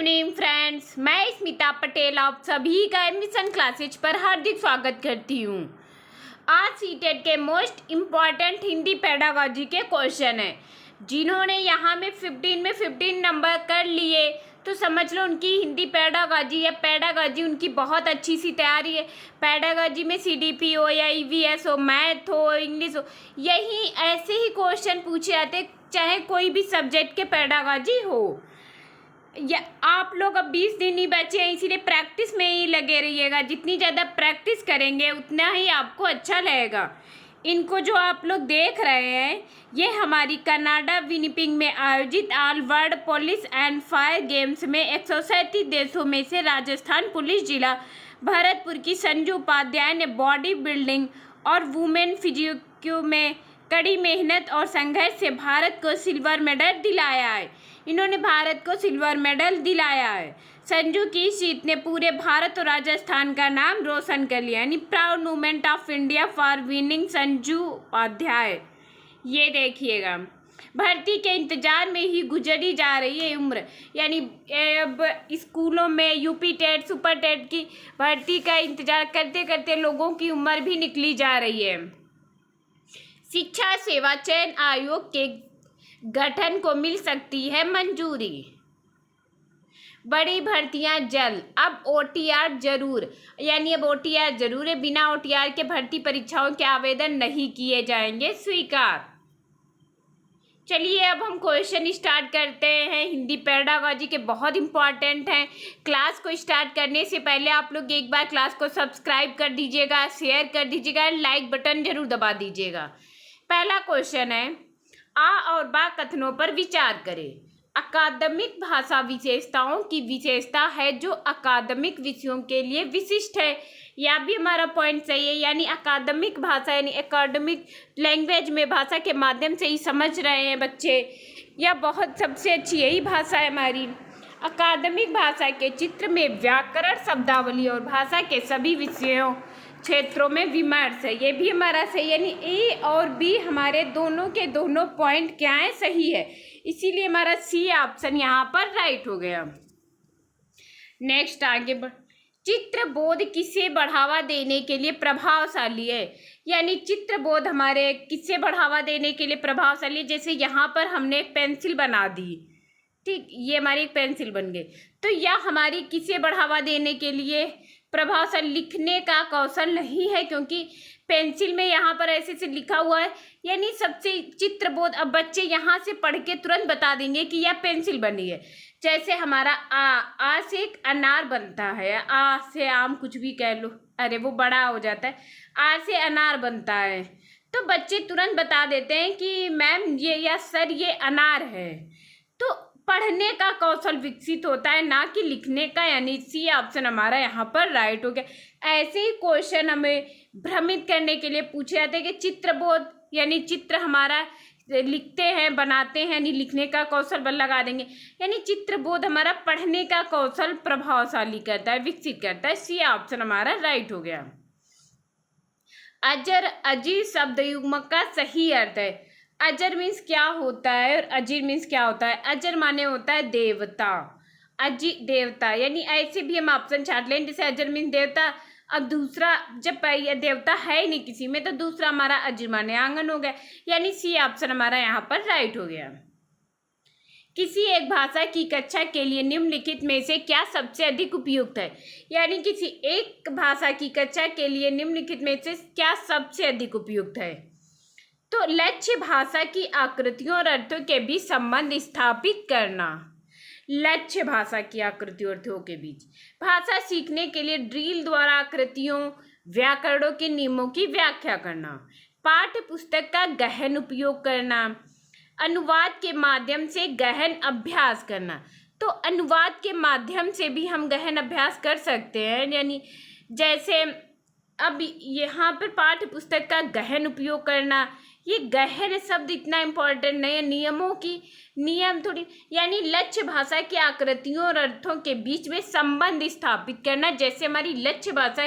Evening friends, मैं स्मिता पटेल आप सभी का एडमिशन क्लासेज पर हार्दिक स्वागत करती हूँ। आज सीटेट के मोस्ट इम्पॉर्टेंट हिंदी पेडागॉजी के क्वेश्चन है। जिन्होंने यहाँ में 15 नंबर कर लिए तो समझ लो उनकी हिंदी पेडागॉजी उनकी बहुत अच्छी सी तैयारी है। पेडागॉजी में CDP हो या EVS हो, मैथ हो, इंग्लिश हो, यही ऐसे ही क्वेश्चन पूछे जाते चाहे कोई भी सब्जेक्ट के पेडागॉजी हो। या आप लोग अब 20 दिन ही बचे हैं, इसीलिए प्रैक्टिस में ही लगे रहिएगा। जितनी ज़्यादा प्रैक्टिस करेंगे उतना ही आपको अच्छा लगेगा। इनको जो आप लोग देख रहे हैं ये हमारी कनाडा विनिपिग में आयोजित all world police and fire games में 137 देशों में से राजस्थान पुलिस जिला भरतपुर की संजू उपाध्याय ने बॉडी बिल्डिंग और वुमेन फिजिक्यू में कड़ी मेहनत और संघर्ष से भारत को सिल्वर मेडल दिलाया है। इन्होंने भारत को सिल्वर मेडल दिलाया है। संजू की जीत ने पूरे भारत और राजस्थान का नाम रोशन कर लिया, यानी proud movement of India for winning Sanju Upadhyay. ये देखिएगा, भर्ती के इंतजार में ही गुजरी जा रही है उम्र, यानी अब स्कूलों में यूपी टेट सुपर टेट की भर्ती का इंतजार करते करते लोगों की उम्र भी निकली जा रही है। शिक्षा सेवा चयन आयोग के गठन को मिल सकती है मंजूरी। बड़ी भर्तियां जल्द, अब OTR जरूर, यानी अब OTR जरूर है। बिना OTR के भर्ती परीक्षाओं के आवेदन नहीं किए जाएंगे स्वीकार। चलिए अब हम क्वेश्चन स्टार्ट करते हैं। हिंदी पेडागॉजी के बहुत इंपॉर्टेंट हैं। क्लास को स्टार्ट करने से पहले आप लोग एक बार क्लास को सब्सक्राइब कर दीजिएगा, शेयर कर दीजिएगा, लाइक बटन जरूर दबा दीजिएगा। पहला क्वेश्चन है, आ और बा कथनों पर विचार करें। अकादमिक भाषा विशेषताओं की विशेषता है जो अकादमिक विषयों के लिए विशिष्ट है। यह भी हमारा पॉइंट सही है, यानी अकादमिक भाषा यानी एकेडमिक लैंग्वेज में भाषा के माध्यम से ही समझ रहे हैं बच्चे। यह बहुत सबसे अच्छी यही भाषा है हमारी। अकादमिक भाषा के चित्र में व्याकरण, शब्दावली और भाषा के सभी विषयों क्षेत्रों में विमर्श है। ये भी हमारा सही, यानी A और B हमारे दोनों के दोनों पॉइंट क्या है, सही है। इसीलिए हमारा C ऑप्शन यहाँ पर राइट हो गया। नेक्स्ट आगे चित्रबोध किसे बढ़ावा देने के लिए प्रभावशाली है, यानी चित्रबोध हमारे किसे बढ़ावा देने के लिए प्रभावशाली है। जैसे यहाँ पर हमने एक पेंसिल बना दी, ठीक, ये हमारी एक पेंसिल बन गई, तो यह हमारी किसे बढ़ावा देने के लिए प्रभावशाली। लिखने का कौशल नहीं है, क्योंकि पेंसिल में यहाँ पर ऐसे से लिखा हुआ है, यानी सबसे चित्रबोध। अब बच्चे यहाँ से पढ़ के तुरंत बता देंगे कि यह पेंसिल बनी है। जैसे हमारा आ से एक अनार बनता है, आ से आम, कुछ भी कह लो, अरे वो बड़ा हो जाता है। आ से अनार बनता है, तो बच्चे तुरंत बता देते हैं कि मैम ये या सर ये अनार है। तो पढ़ने का कौशल विकसित होता है, ना कि लिखने का, यानी C ऑप्शन हमारा यहाँ पर राइट हो गया। ऐसे ही क्वेश्चन हमें भ्रमित करने के लिए पूछे जाते हैं कि चित्रबोध, यानी चित्र हमारा लिखते हैं, बनाते हैं, यानी लिखने का कौशल बल लगा देंगे, यानी चित्रबोध हमारा पढ़ने का कौशल प्रभावशाली करता है, विकसित करता है। C ऑप्शन हमारा राइट हो गया। अजर अजीर शब्द युग्म का सही अर्थ है। अजर मीन्स क्या होता है और अजीर मीन्स क्या होता है। अजर माने होता है देवता, अजी देवता, यानी ऐसे भी हम ऑप्शन छाट लें, जैसे अजर मीन्स देवता। अब दूसरा जब देवता है ही नहीं किसी में, तो दूसरा हमारा अजर माने आंगन हो गया, यानी C ऑप्शन हमारा यहाँ पर राइट हो गया। किसी एक भाषा की कक्षा के लिए निम्नलिखित में से क्या सबसे अधिक उपयुक्त है, यानी किसी एक भाषा की कक्षा के लिए निम्नलिखित में से क्या सबसे अधिक उपयुक्त है। तो लक्ष्य भाषा की आकृतियों और अर्थों के बीच संबंध स्थापित करना। लक्ष्य भाषा की आकृतियों और अर्थों के बीच भाषा सीखने के लिए ड्रिल द्वारा आकृतियों, व्याकरणों के नियमों की व्याख्या करना, पाठ्य पुस्तक का गहन उपयोग करना, अनुवाद के माध्यम से गहन अभ्यास करना। तो अनुवाद के माध्यम से भी हम गहन अभ्यास कर सकते हैं, यानी जैसे अब यहाँ पर पाठ्य पुस्तक का गहन उपयोग करना, ये गहन शब्द इतना इम्पोर्टेंट नहीं है, नियमों की नियम थोड़ी, यानी लक्ष्य भाषा की आकृतियों और अर्थों के बीच में संबंध स्थापित करना। जैसे हमारी लक्ष्य भाषा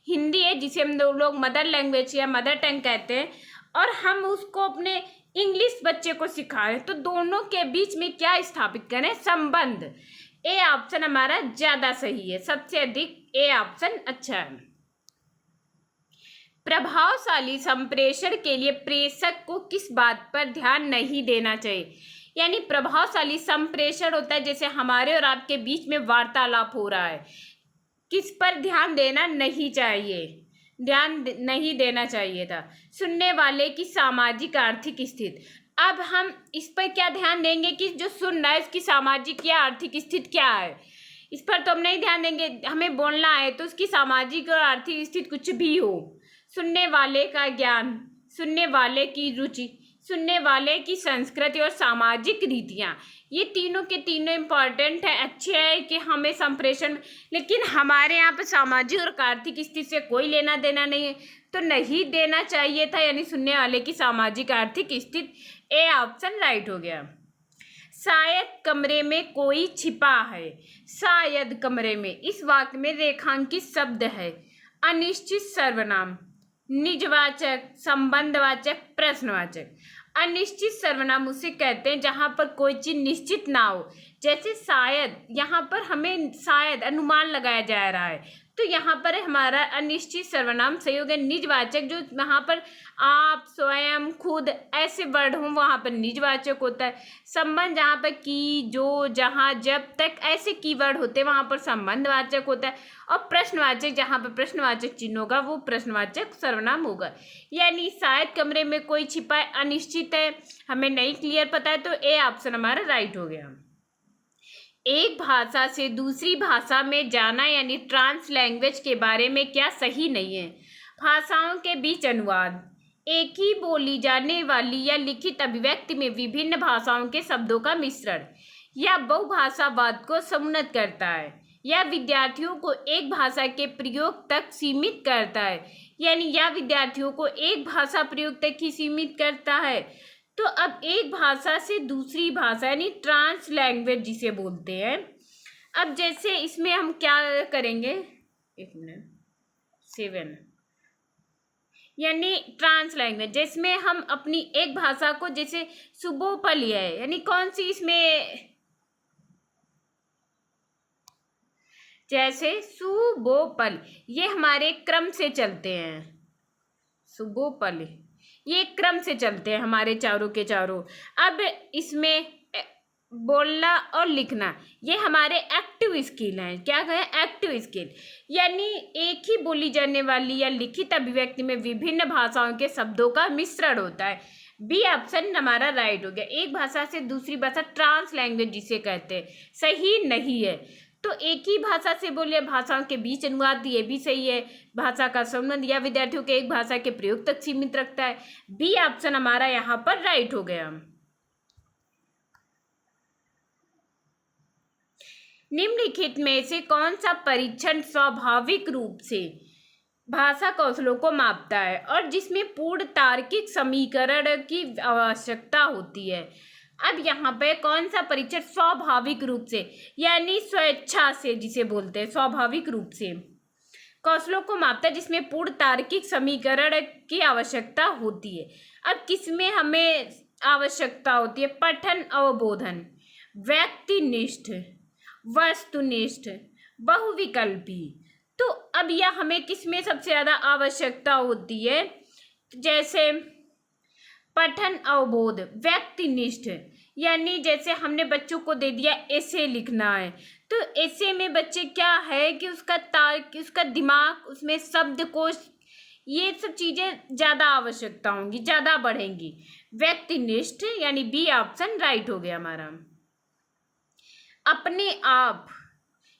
हिंदी है, जिसे हम लोग मदर लैंग्वेज या मदर टंग कहते हैं, और हम उसको अपने इंग्लिश बच्चे को सिखा रहे हैं, तो दोनों के बीच में क्या स्थापित करें, संबंध। ए ऑप्शन हमारा ज्यादा सही है, सबसे अधिक ए ऑप्शन अच्छा है। प्रभावशाली संप्रेषण के लिए प्रेषक को किस बात पर ध्यान नहीं देना चाहिए? यानी प्रभावशाली संप्रेषण होता है जैसे हमारे और आपके बीच में वार्तालाप हो रहा है, किस पर ध्यान देना नहीं चाहिए? नहीं देना चाहिए था सुनने वाले की सामाजिक आर्थिक स्थिति। अब हम इस पर क्या ध्यान देंगे कि जो सुन रहा है उसकी सामाजिक या आर्थिक स्थिति क्या है, इस पर तो हम नहीं ध्यान देंगे। हमें बोलना है तो उसकी सामाजिक और आर्थिक स्थिति कुछ भी हो, सुनने वाले का ज्ञान, सुनने वाले की रुचि, सुनने वाले की संस्कृति और सामाजिक रीतियाँ, ये तीनों के तीनों इम्पॉर्टेंट है, अच्छे है कि हमें संप्रेषण। लेकिन हमारे यहाँ पर सामाजिक और आर्थिक स्थिति से कोई लेना देना नहीं है, तो नहीं देना चाहिए था, यानी सुनने वाले की सामाजिक आर्थिक स्थिति ए ऑप्शन राइट हो गया। शायद कमरे में कोई छिपा है, शायद कमरे में, इस वाक्य में रेखांकित शब्द है अनिश्चित सर्वनाम, निजवाचक, संबंधवाचक, प्रश्नवाचक। अनिश्चित सर्वनाम उसे कहते हैं जहां पर कोई चीज निश्चित ना हो, जैसे शायद, यहाँ पर हमें शायद अनुमान लगाया जा रहा है, तो यहाँ पर हमारा अनिश्चित सर्वनाम सही हो गया। निजवाचक जो यहाँ पर आप, स्वयं, खुद ऐसे वर्ड हों वहाँ पर निजवाचक होता है। संबंध जहाँ पर की, जो, जहाँ, जब तक ऐसे कीवर्ड होते हैं वहाँ पर संबंधवाचक होता है। और प्रश्नवाचक जहाँ पर प्रश्नवाचक चिन्ह होगा वो प्रश्नवाचक सर्वनाम होगा। यानी शायद कमरे में कोई छिपा है, अनिश्चित है, हमें नहीं क्लियर पता है, तो ए ऑप्शन हमारा राइट हो गया। एक भाषा से दूसरी भाषा में जाना यानी ट्रांस लैंग्वेज के बारे में क्या सही नहीं है? भाषाओं के बीच अनुवाद, एक ही बोली जाने वाली या लिखित अभिव्यक्ति में विभिन्न भाषाओं के शब्दों का मिश्रण, या बहुभाषावाद को समुन्नत करता है, या विद्यार्थियों को एक भाषा के प्रयोग तक सीमित करता है, यानी या विद्यार्थियों को एक भाषा प्रयोग तक ही सीमित करता है। तो अब एक भाषा से दूसरी भाषा यानी ट्रांस लैंग्वेज जिसे बोलते हैं। अब जैसे इसमें हम क्या करेंगे, एक मिनट, 7, यानी ट्रांस लैंग्वेज जिसमें हम अपनी एक भाषा को, जैसे सुबोपली है, यानी कौन सी इसमें, जैसे सुबोपल, ये हमारे क्रम से चलते हैं, सुबोपल ये क्रम से चलते हैं हमारे चारों के चारों। अब इसमें बोलना और लिखना ये हमारे एक्टिव स्किल हैं। क्या कहें? एक्टिव स्किल, यानी एक ही बोली जाने वाली या लिखित अभिव्यक्ति में विभिन्न भाषाओं के शब्दों का मिश्रण होता है। बी ऑप्शन हमारा राइट हो गया। एक भाषा से दूसरी भाषा ट्रांस लैंग्वेज जिसे कहते हैं, सही नहीं है। तो एक ही भाषा से बोलिए, भाषाओं के बीच अनुवाद, ये भी सही है। भाषा का संबंध या विद्यार्थियों के एक भाषा के प्रयोग तक सीमित रखता है। बी ऑप्शन हमारा यहाँ पर राइट हो गया। निम्नलिखित में से कौन सा परीक्षण स्वाभाविक रूप से भाषा कौशलों को मापता है और जिसमें पूर्ण तार्किक समीकरण की आवश्यकता होती है? अब यहाँ पे कौन सा परीक्षण स्वाभाविक रूप से यानी स्वेच्छा से जिसे बोलते हैं स्वाभाविक रूप से कौशलों को मापता है जिसमें पूर्ण तार्किक समीकरण की आवश्यकता होती है। अब किसमें हमें आवश्यकता होती है? पठन अवबोधन, व्यक्तिनिष्ठ, वस्तुनिष्ठ, बहुविकल्पी। तो अब यह हमें किसमें सबसे ज़्यादा आवश्यकता होती है? जैसे पठन अवबोध, व्यक्तिनिष्ठ, यानी जैसे हमने बच्चों को दे दिया एसे लिखना है, तो एसे में बच्चे क्या है कि उसका दिमाग, उसमें शब्दकोश, ये सब चीज़ें ज़्यादा आवश्यकता होंगी, ज़्यादा बढ़ेंगी। व्यक्तिनिष्ठ यानी बी ऑप्शन राइट हो गया हमारा। अपने आप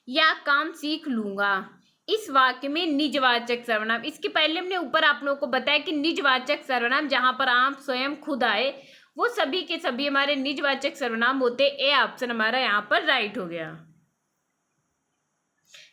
या काम सीख लूँगा, इस वाक्य में निजवाचक सर्वनाम, इसके पहले हमने ऊपर आप लोगों को बताया कि निजवाचक सर्वनाम जहाँ पर आप, स्वयं, खुद आए वो सभी के सभी हमारे निजवाचक सर्वनाम होते। ए ऑप्शन हमारा यहाँ पर राइट हो गया।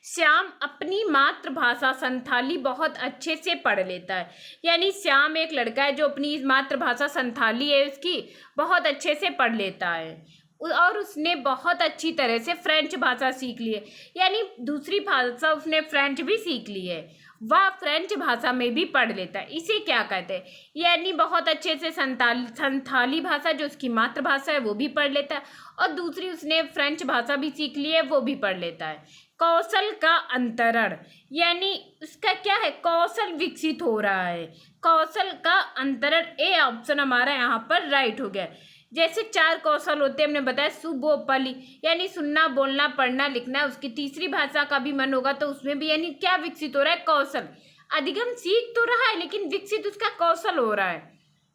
श्याम अपनी मातृभाषा संथाली बहुत अच्छे से पढ़ लेता है, यानी श्याम एक लड़का है जो अपनी मातृभाषा संथाली है उसकी बहुत अच्छे से पढ़ लेता है और उसने बहुत अच्छी तरह से फ्रेंच भाषा सीख ली है, यानी दूसरी भाषा उसने फ्रेंच भी सीख ली है वह फ्रेंच भाषा में भी पढ़ लेता है। इसे क्या कहते हैं? यानी बहुत अच्छे से संथाली भाषा जो उसकी मातृभाषा है वो भी पढ़ लेता है, और दूसरी उसने फ्रेंच भाषा भी सीख ली है वो भी पढ़ लेता है। कौशल का अंतरण, यानी उसका क्या है? कौशल विकसित हो रहा है। कौशल का अंतरण, ए ऑप्शन हमारा यहाँ पर राइट हो गया। जैसे 4 कौशल होते हैं, हमने बताया सुबोपली, यानी सुनना, बोलना, पढ़ना, लिखना। उसकी तीसरी भाषा का भी मन होगा तो उसमें भी यानी क्या विकसित हो रहा है? कौशल। अधिगम सीख तो रहा है लेकिन विकसित उसका कौशल हो रहा है,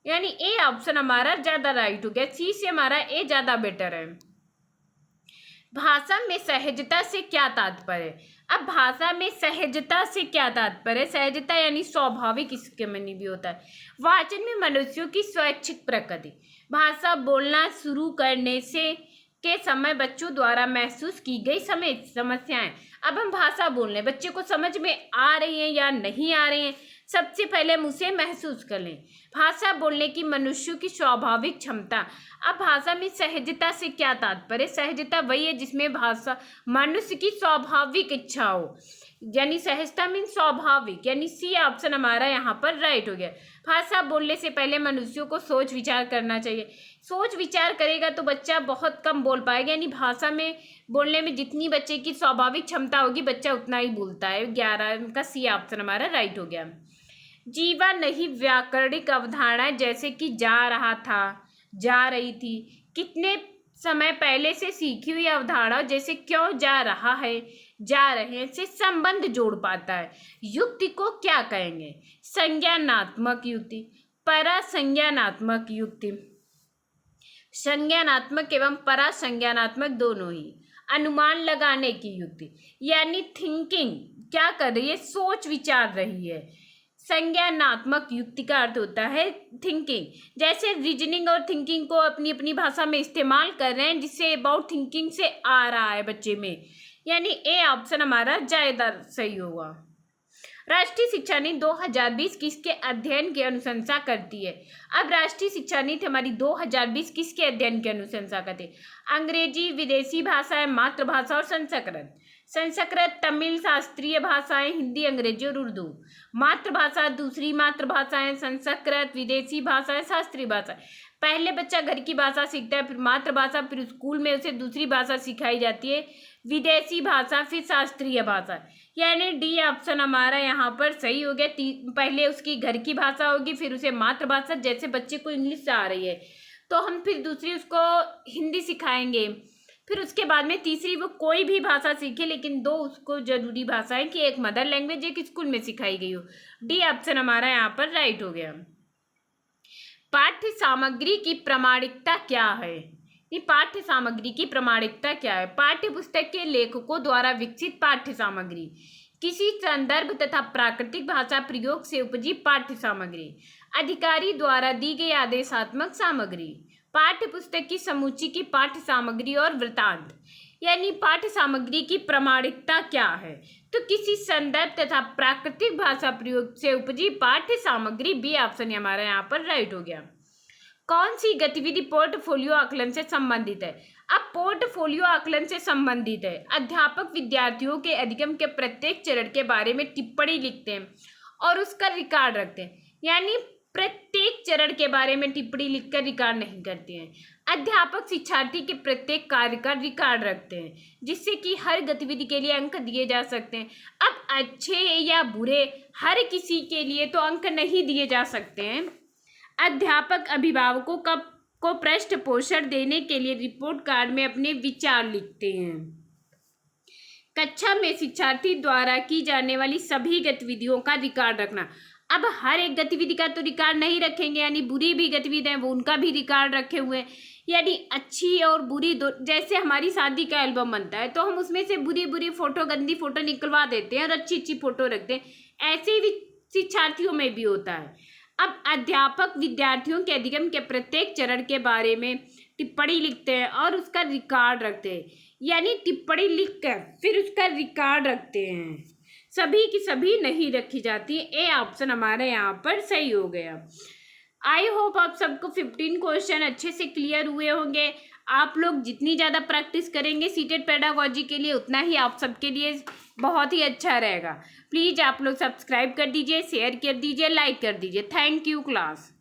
यानी ए ऑप्शन हमारा ज्यादा राइट हो गया। सी से हमारा ए ज्यादा बेटर है। भाषा में सहजता से क्या तात्पर्य? अब भाषा में सहजता से क्या तात्पर्य? सहजता यानी स्वाभाविक, इसके मानी भी होता है वाचन में मनुष्यों की स्वैच्छिक प्रकृति। भाषा बोलना शुरू करने से के समय बच्चों द्वारा महसूस की गई समस्याएं। अब हम भाषा बोल रहे हैं, बच्चे को समझ में आ रही है या नहीं आ रही है, सबसे पहले हम उसे महसूस कर लें। भाषा बोलने की मनुष्यों की स्वाभाविक क्षमता। अब भाषा में सहजता से क्या तात्पर्य? सहजता वही है जिसमें भाषा मनुष्य की स्वाभाविक इच्छा हो, यानी सहजता मीन स्वाभाविक, यानी सी ऑप्शन हमारा यहाँ पर राइट हो गया। भाषा बोलने से पहले मनुष्यों को सोच विचार करना चाहिए। सोच विचार करेगा तो बच्चा बहुत कम बोल पाएगा, यानी भाषा में बोलने में जितनी बच्चे की स्वाभाविक क्षमता होगी बच्चा उतना ही बोलता है। 11 का सी ऑप्शन हमारा राइट हो गया। जीवा नहीं व्याकरणिक अवधारणाएं जैसे कि जा रहा था, जा रही थी, कितने समय पहले से सीखी हुई अवधारणा जैसे क्यों जा रहा है, जा रहे हैं से संबंध जोड़ पाता है। युक्ति को क्या कहेंगे? संज्ञानात्मक युक्ति, परासंज्ञानात्मक युक्ति। संज्ञानात्मक एवं परासंज्ञानात्मक दोनों ही। अनुमान लगाने की युक्ति, यानी थिंकिंग क्या कर रही है? सोच विचार रही है। संज्ञानात्मक युक्ति का अर्थ होता है थिंकिंग। जैसे रीजनिंग और थिंकिंग को अपनी अपनी भाषा में इस्तेमाल कर रहे हैं, जिससे अबाउट थिंकिंग से आ रहा है बच्चे में, यानी ए ऑप्शन हमारा ज्यादा सही होगा। राष्ट्रीय शिक्षा नीति 2020 किसके अध्ययन की अनुशंसा करती है? अब राष्ट्रीय शिक्षा नीति हमारी 2020 किसके अध्ययन की अनुशंसा करती है? अंग्रेजी, विदेशी भाषाएं, मातृभाषा और संस्कृत। संस्कृत, तमिल, शास्त्रीय भाषाएं, हिंदी, अंग्रेजी और उर्दू। मातृभाषा, दूसरी मातृभाषाएं, संस्कृत, विदेशी भाषाएं, शास्त्रीय भाषा। पहले बच्चा घर की भाषा सीखता है, फिर मातृभाषा, फिर स्कूल में उसे दूसरी भाषा सिखाई जाती है, विदेशी भाषा, फिर शास्त्रीय भाषा, यानी डी ऑप्शन हमारा यहाँ पर सही हो गया। पहले उसकी घर की भाषा होगी, फिर उसे मातृभाषा, जैसे बच्चे को इंग्लिश आ रही है तो हम फिर दूसरी उसको हिंदी सिखाएंगे, फिर उसके बाद में तीसरी वो कोई भी भाषा सीखे, लेकिन 2 उसको जरूरी भाषाएं कि एक मदर लैंग्वेज, एक स्कूल में सिखाई गई हो। डी ऑप्शन हमारा यहाँ पर राइट हो गया। पाठ्य सामग्री की प्रामाणिकता क्या है? पाठ्य सामग्री की प्रामाणिकता क्या है? पाठ्य पुस्तक के लेखकों द्वारा विकसित पाठ्य सामग्री, किसी संदर्भ तथा प्राकृतिक भाषा प्रयोग से उपजी पाठ्य सामग्री, अधिकारी द्वारा दी गई आदेशात्मक सामग्री, पाठ्य पुस्तक की समूची की पाठ्य सामग्री और वृत्तांत। यानी पाठ्य सामग्री की प्रामाणिकता क्या है? तो किसी संदर्भ तथा प्राकृतिक भाषा प्रयोग से उपजी पाठ्य सामग्री, बी ऑप्शन हमारा यहाँ पर राइट हो गया। कौन सी गतिविधि पोर्टफोलियो आकलन से संबंधित है? अब पोर्टफोलियो आकलन से संबंधित है। अध्यापक विद्यार्थियों के अधिगम के प्रत्येक चरण के बारे में टिप्पणी लिखते हैं और उसका रिकॉर्ड रखते हैं, यानी प्रत्येक चरण के बारे में टिप्पणी लिखकर रिकॉर्ड नहीं करते हैं। अध्यापक शिक्षार्थी के प्रत्येक कार्य का रिकॉर्ड रखते हैं, जिससे कि हर गतिविधि के लिए अंक दिए जा सकते हैं। अब अच्छे या बुरे हर किसी के लिए तो अंक नहीं दिए जा सकते हैं। अध्यापक अभिभावकों को पृष्ठ पोषण देने के लिए रिपोर्ट कार्ड में अपने विचार लिखते हैं। कक्षा में शिक्षार्थी द्वारा की जाने वाली सभी गतिविधियों का रिकॉर्ड रखना। अब हर एक गतिविधि का तो रिकॉर्ड नहीं रखेंगे, यानी बुरी भी गतिविधियां वो उनका भी रिकॉर्ड रखे हुए हैं, यानी अच्छी और बुरी दो। जैसे हमारी शादी का एल्बम बनता है तो हम उसमें से बुरी बुरी फोटो, गंदी फोटो निकलवा देते हैं और अच्छी अच्छी फोटो रखते हैं, ऐसे ही शिक्षार्थियों में भी होता है। अब अध्यापक विद्यार्थियों के अधिगम के प्रत्येक चरण के बारे में टिप्पणी लिखते हैं और उसका रिकॉर्ड रखते हैं, यानी टिप्पणी लिखकर फिर उसका रिकॉर्ड रखते हैं। सभी की सभी नहीं रखी जाती। ए ऑप्शन हमारे यहाँ पर सही हो गया। आई होप आप सबको 15 क्वेश्चन अच्छे से क्लियर हुए होंगे। आप लोग जितनी ज़्यादा प्रैक्टिस करेंगे सीटेट पेडागोजी के लिए उतना ही आप सबके लिए बहुत ही अच्छा रहेगा। प्लीज़ आप लोग सब्सक्राइब कर दीजिए, शेयर कर दीजिए, लाइक कर दीजिए। Thank you class.